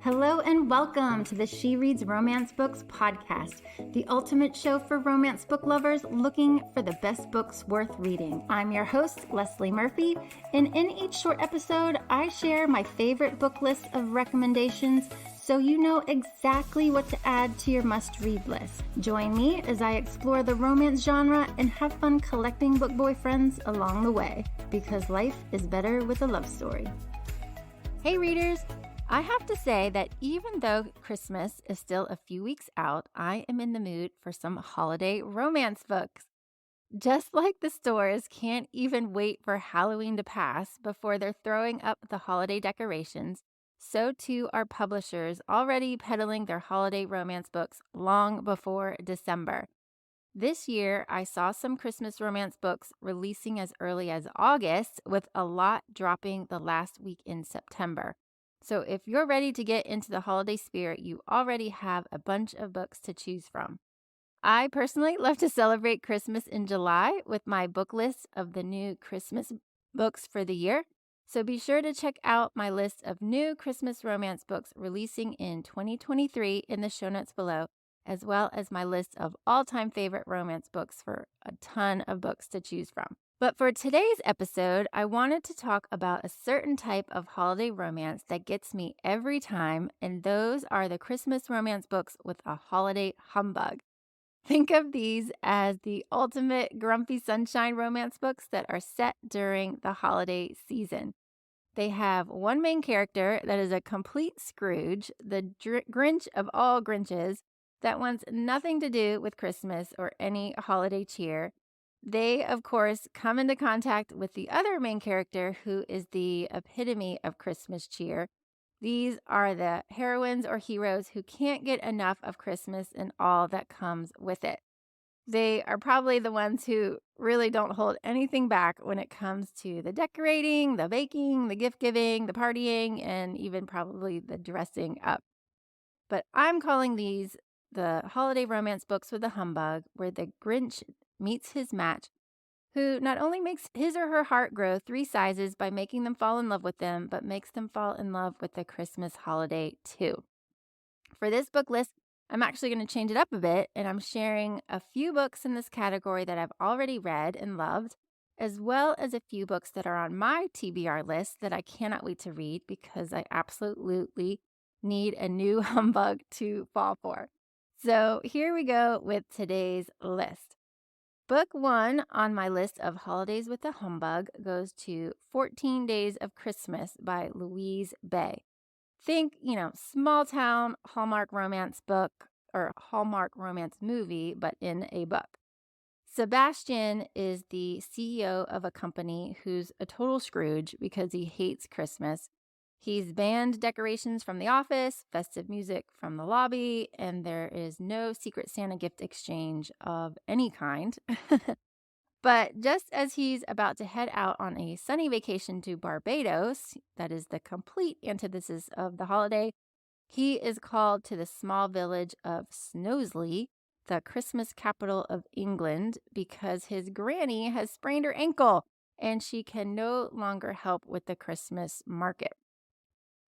Hello and welcome to the She Reads Romance Books podcast, the ultimate show for romance book lovers looking for the best books worth reading. I'm your host, Leslie Murphy, and in each short episode, I share my favorite book list of recommendations so you know exactly what to add to your must-read list. Join me as I explore the romance genre and have fun collecting book boyfriends along the way, because life is better with a love story. Hey readers! I have to say that even though Christmas is still a few weeks out, I am in the mood for some holiday romance books. Just like the stores can't even wait for Halloween to pass before they're throwing up the holiday decorations, so too are publishers already peddling their holiday romance books long before December. This year, I saw some Christmas romance books releasing as early as August, with a lot dropping the last week in September. So if you're ready to get into the holiday spirit, you already have a bunch of books to choose from. I personally love to celebrate Christmas in July with my book list of the new Christmas books for the year. So be sure to check out my list of new Christmas romance books releasing in 2023 in the show notes below, as well as my list of all-time favorite romance books for a ton of books to choose from. But for today's episode, I wanted to talk about a certain type of holiday romance that gets me every time, and those are the Christmas romance books with a holiday humbug. Think of these as the ultimate grumpy sunshine romance books that are set during the holiday season. They have one main character that is a complete Scrooge, the Grinch of all Grinches, that wants nothing to do with Christmas or any holiday cheer. They, of course, come into contact with the other main character who is the epitome of Christmas cheer. These are the heroines or heroes who can't get enough of Christmas and all that comes with it. They are probably the ones who really don't hold anything back when it comes to the decorating, the baking, the gift giving, the partying, and even probably the dressing up. But I'm calling these the holiday romance books with a humbug, where the Grinch meets his match, who not only makes his or her heart grow 3 sizes by making them fall in love with them, but makes them fall in love with the Christmas holiday too. For this book list, I'm actually going to change it up a bit, and I'm sharing a few books in this category that I've already read and loved, as well as a few books that are on my TBR list that I cannot wait to read because I absolutely need a new humbug to fall for. So here we go with today's list. Book 1 on my list of holidays with a humbug goes to 14 Days of Christmas by Louise Bay. Think, small town Hallmark romance book or Hallmark romance movie, but in a book. Sebastian is the CEO of a company who's a total Scrooge because he hates Christmas. He's banned decorations from the office, festive music from the lobby, and there is no Secret Santa gift exchange of any kind. But just as he's about to head out on a sunny vacation to Barbados, that is the complete antithesis of the holiday, he is called to the small village of Snowsley, the Christmas capital of England, because his granny has sprained her ankle and she can no longer help with the Christmas market.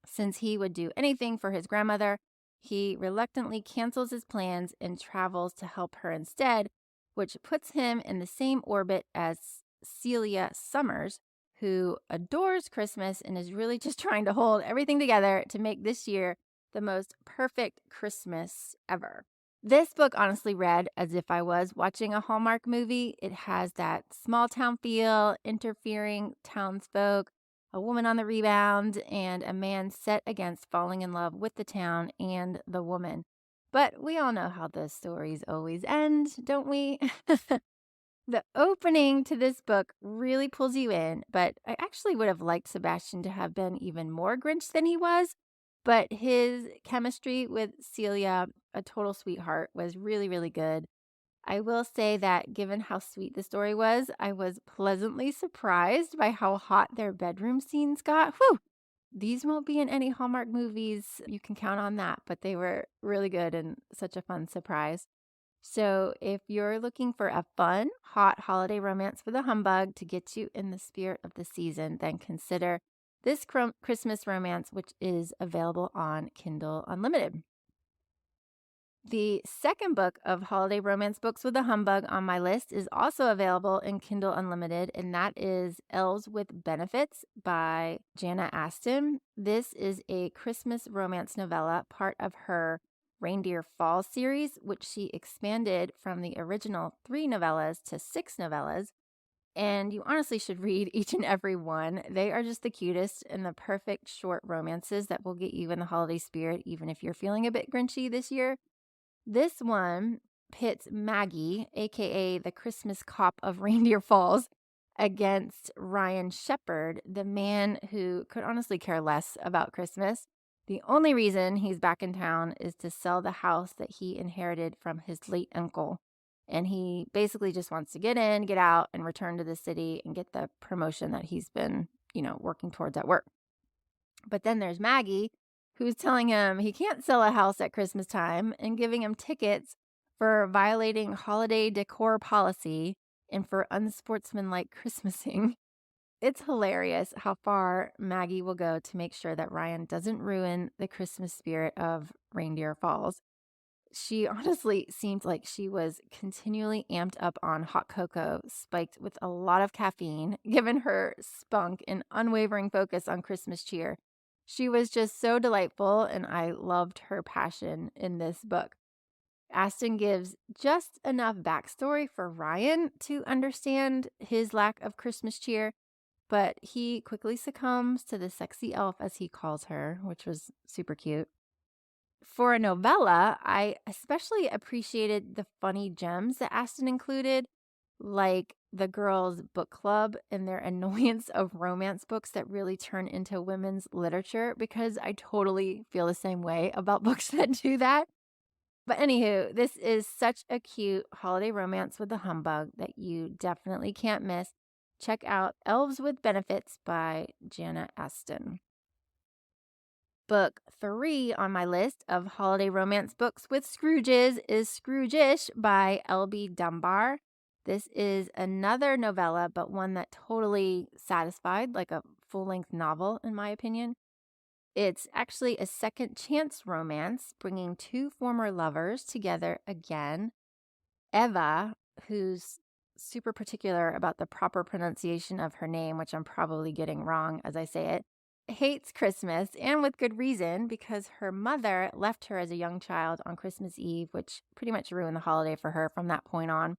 Since he would do anything for his grandmother, he reluctantly cancels his plans and travels to help her instead, which puts him in the same orbit as Celia Summers, who adores Christmas and is really just trying to hold everything together to make this year the most perfect Christmas ever. This book honestly read as if I was watching a Hallmark movie. It has that small town feel, interfering townsfolk, a woman on the rebound, and a man set against falling in love with the town and the woman. But we all know how those stories always end, don't we? The opening to this book really pulls you in, but I actually would have liked Sebastian to have been even more Grinch than he was. But his chemistry with Celia, a total sweetheart, was really, really good. I will say that given how sweet the story was, I was pleasantly surprised by how hot their bedroom scenes got. Whew! These won't be in any Hallmark movies. You can count on that, but they were really good and such a fun surprise. So if you're looking for a fun, hot holiday romance with a humbug to get you in the spirit of the season, then consider this Christmas romance, which is available on Kindle Unlimited. The second book of holiday romance books with a humbug on my list is also available in Kindle Unlimited, and that is Elves with Benefits by Jana Aston. This is a Christmas romance novella, part of her Reindeer Falls series, which she expanded from the original 3 novellas to 6 novellas. And you honestly should read each and every one. They are just the cutest and the perfect short romances that will get you in the holiday spirit, even if you're feeling a bit grinchy this year. This one pits Maggie, aka the Christmas cop of Reindeer Falls, against Ryan Shepherd, the man who could honestly care less about Christmas. The only reason he's back in town is to sell the house that he inherited from his late uncle. And he basically just wants to get in, get out, and return to the city and get the promotion that he's been, working towards at work. But then there's Maggie, who's telling him he can't sell a house at Christmas time and giving him tickets for violating holiday decor policy and for unsportsmanlike Christmasing. It's hilarious how far Maggie will go to make sure that Ryan doesn't ruin the Christmas spirit of Reindeer Falls. She honestly seemed like she was continually amped up on hot cocoa, spiked with a lot of caffeine, given her spunk and unwavering focus on Christmas cheer. She was just so delightful, and I loved her passion in this book. Aston gives just enough backstory for Ryan to understand his lack of Christmas cheer, but he quickly succumbs to the sexy elf, as he calls her, which was super cute. For a novella, I especially appreciated the funny gems that Aston included, like the girls' book club and their annoyance of romance books that really turn into women's literature, because I totally feel the same way about books that do that. But anywho, this is such a cute holiday romance with a humbug that you definitely can't miss. Check out Elves with Benefits by Jana Aston. Book 3 on my list of holiday romance books with Scrooges is Scrooge-ish by L.B. Dunbar. This is another novella, but one that totally satisfied, like a full-length novel, in my opinion. It's actually a second chance romance, bringing 2 former lovers together again. Eva, who's super particular about the proper pronunciation of her name, which I'm probably getting wrong as I say it, hates Christmas, and with good reason, because her mother left her as a young child on Christmas Eve, which pretty much ruined the holiday for her from that point on.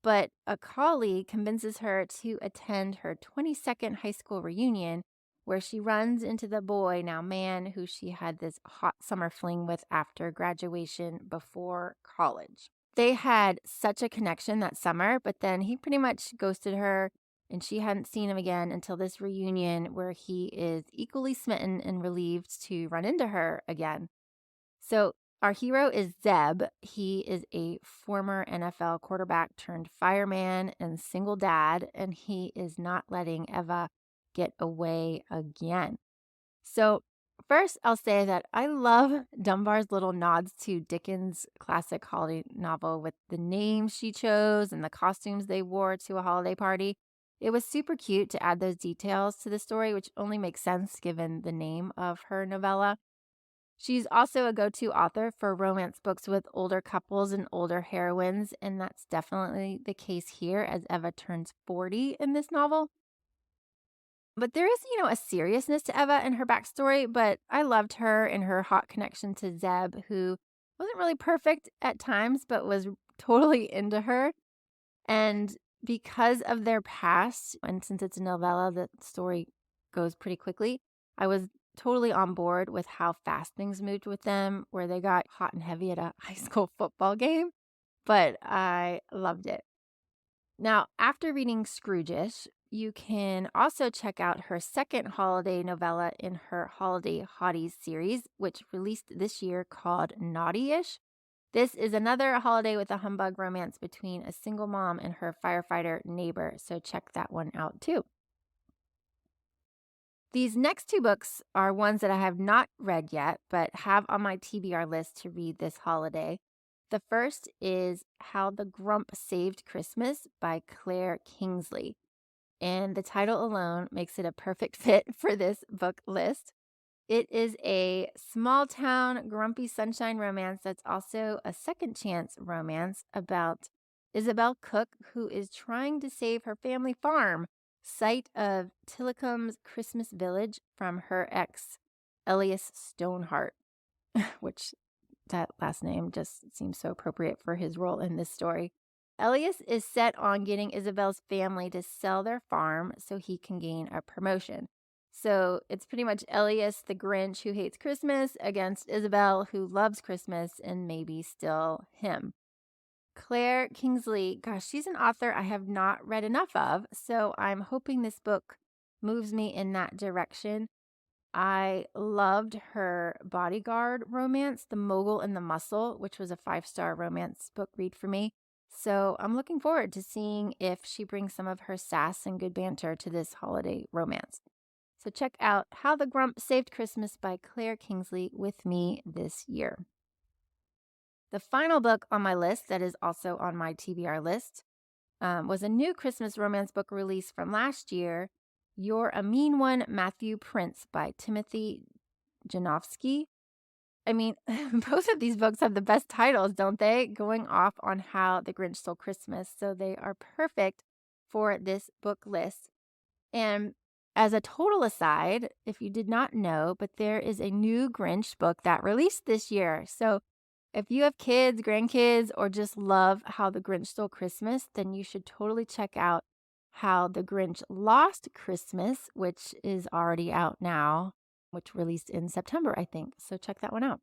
But a colleague convinces her to attend her 22nd high school reunion, where she runs into the boy, now man, who she had this hot summer fling with after graduation before college. They had such a connection that summer, but then he pretty much ghosted her, and she hadn't seen him again until this reunion, where he is equally smitten and relieved to run into her again. So our hero is Zeb. He is a former NFL quarterback turned fireman and single dad, and he is not letting Eva get away again. So first, I'll say that I love Dunbar's little nods to Dickens' classic holiday novel with the names she chose and the costumes they wore to a holiday party. It was super cute to add those details to the story, which only makes sense given the name of her novella. She's also a go-to author for romance books with older couples and older heroines, and that's definitely the case here as Eva turns 40 in this novel. But there is, a seriousness to Eva and her backstory, but I loved her and her hot connection to Zeb, who wasn't really perfect at times, but was totally into her. And because of their past, and since it's a novella, the story goes pretty quickly, I was totally on board with how fast things moved with them, where they got hot and heavy at a high school football game, but I loved it. Now, after reading Scrooge-ish, you can also check out her second holiday novella in her Holiday Hotties series, which released this year, called Naughty-ish. This is another holiday with a humbug romance between a single mom and her firefighter neighbor, so check that one out too. These next 2 books are ones that I have not read yet, but have on my TBR list to read this holiday. The first is How the Grump Saved Christmas by Claire Kingsley. and the title alone makes it a perfect fit for this book list. It is a small town, grumpy sunshine romance that's also a second chance romance about Isabel Cook, who is trying to save her family farm, site of Tillicum's Christmas Village, from her ex, Elias Stoneheart, which that last name just seems so appropriate for his role in this story. Elias is set on getting Isabel's family to sell their farm so he can gain a promotion. So it's pretty much Elias, the Grinch who hates Christmas, against Isabel, who loves Christmas and maybe still him. Claire Kingsley, gosh, she's an author I have not read enough of, so I'm hoping this book moves me in that direction. I loved her bodyguard romance, The Mogul and the Muscle, which was a 5-star romance book read for me. So I'm looking forward to seeing if she brings some of her sass and good banter to this holiday romance. So check out How the Grump Saved Christmas by Claire Kingsley with me this year. The final book on my list that is also on my TBR list was a new Christmas romance book release from last year, You're a Mean One, Matthew Prince by Timothy Janofsky. I mean, both of these books have the best titles, don't they? Going off on how the Grinch stole Christmas. So they are perfect for this book list. And as a total aside, if you did not know, but there is a new Grinch book that released this year. So if you have kids, grandkids, or just love How the Grinch Stole Christmas, then you should totally check out How the Grinch Lost Christmas, which is already out now, which released in September, I think. So check that one out.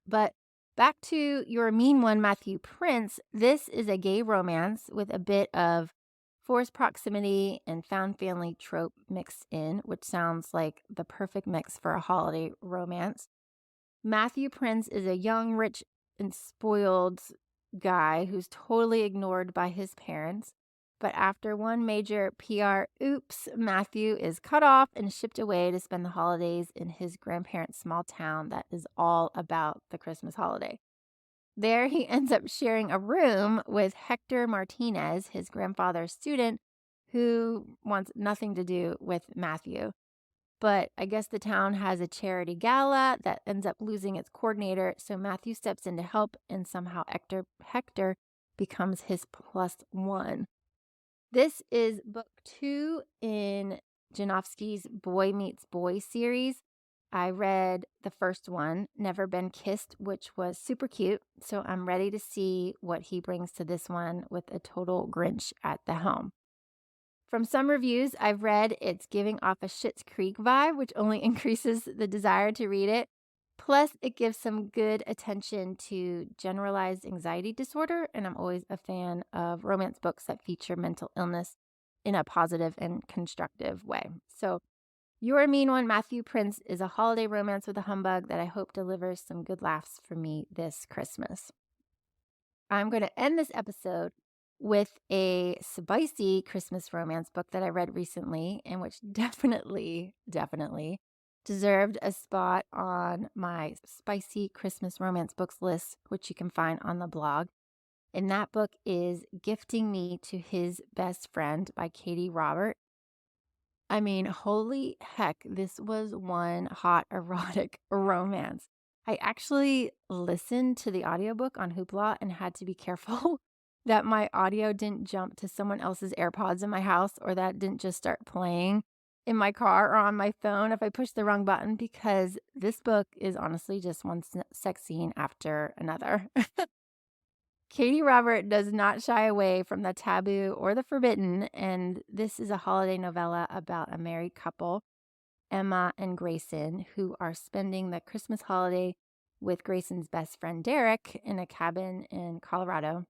But back to You're a Mean One, Matthew Prince. This is a gay romance with a bit of forced proximity and found family trope mixed in, which sounds like the perfect mix for a holiday romance. Matthew Prince is a young, rich, and spoiled guy who's totally ignored by his parents. But after one major PR oops, Matthew is cut off and shipped away to spend the holidays in his grandparents' small town that is all about the Christmas holiday. There, he ends up sharing a room with Hector Martinez, his grandfather's student, who wants nothing to do with Matthew. But I guess the town has a charity gala that ends up losing its coordinator, so Matthew steps in to help, and somehow Hector becomes his +1. This is book 2 in Janofsky's Boy Meets Boy series. I read the first one, Never Been Kissed, which was super cute, so I'm ready to see what he brings to this one with a total Grinch at the helm. From some reviews I've read, it's giving off a Schitt's Creek vibe, which only increases the desire to read it. Plus, it gives some good attention to generalized anxiety disorder, and I'm always a fan of romance books that feature mental illness in a positive and constructive way. So, You're a Mean One, Matthew Prince is a holiday romance with a humbug that I hope delivers some good laughs for me this Christmas. I'm going to end this episode with a spicy Christmas romance book that I read recently and which definitely deserved a spot on my spicy Christmas romance books list, which you can find on the blog. And that book is Gifting Me to His Best Friend by Katie Robert. I mean, holy heck, this was one hot erotic romance. I actually listened to the audiobook on Hoopla and had to be careful that my audio didn't jump to someone else's AirPods in my house, or that didn't just start playing in my car or on my phone if I pushed the wrong button, because this book is honestly just one sex scene after another. Katie Robert does not shy away from the taboo or the forbidden, and this is a holiday novella about a married couple, Emma and Grayson, who are spending the Christmas holiday with Grayson's best friend Derek in a cabin in Colorado.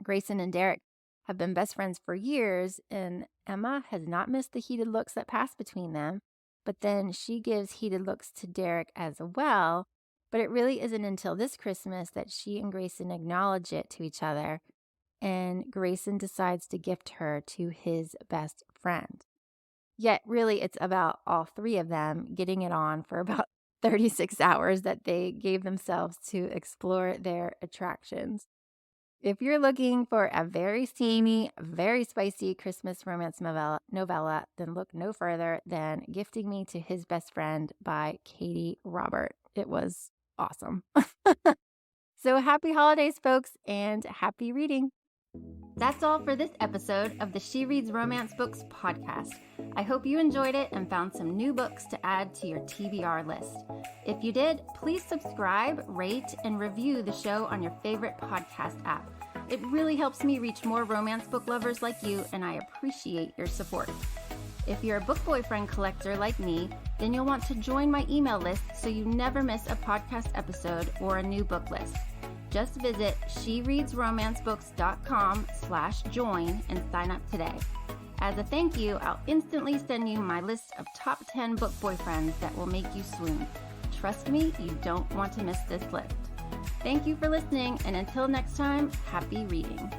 Grayson and Derek have been best friends for years, and Emma has not missed the heated looks that pass between them, but then she gives heated looks to Derek as well. But it really isn't until this Christmas that she and Grayson acknowledge it to each other, and Grayson decides to gift her to his best friend. Yet, really, it's about all three of them getting it on for about 36 hours that they gave themselves to explore their attractions. If you're looking for a very steamy, very spicy Christmas romance novella, then look no further than Gifting Me to His Best Friend by Katie Robert. It was awesome. So happy holidays, folks, and happy reading. That's all for this episode of the She Reads Romance Books podcast. I hope you enjoyed it and found some new books to add to your TBR list. If you did, please subscribe, rate, and review the show on your favorite podcast app. It really helps me reach more romance book lovers like you, and I appreciate your support. If you're a book boyfriend collector like me, then you'll want to join my email list so you never miss a podcast episode or a new book list. Just visit shereadsromancebooks.com/join and sign up today. As a thank you, I'll instantly send you my list of top 10 book boyfriends that will make you swoon. Trust me, you don't want to miss this list. Thank you for listening, and until next time, happy reading.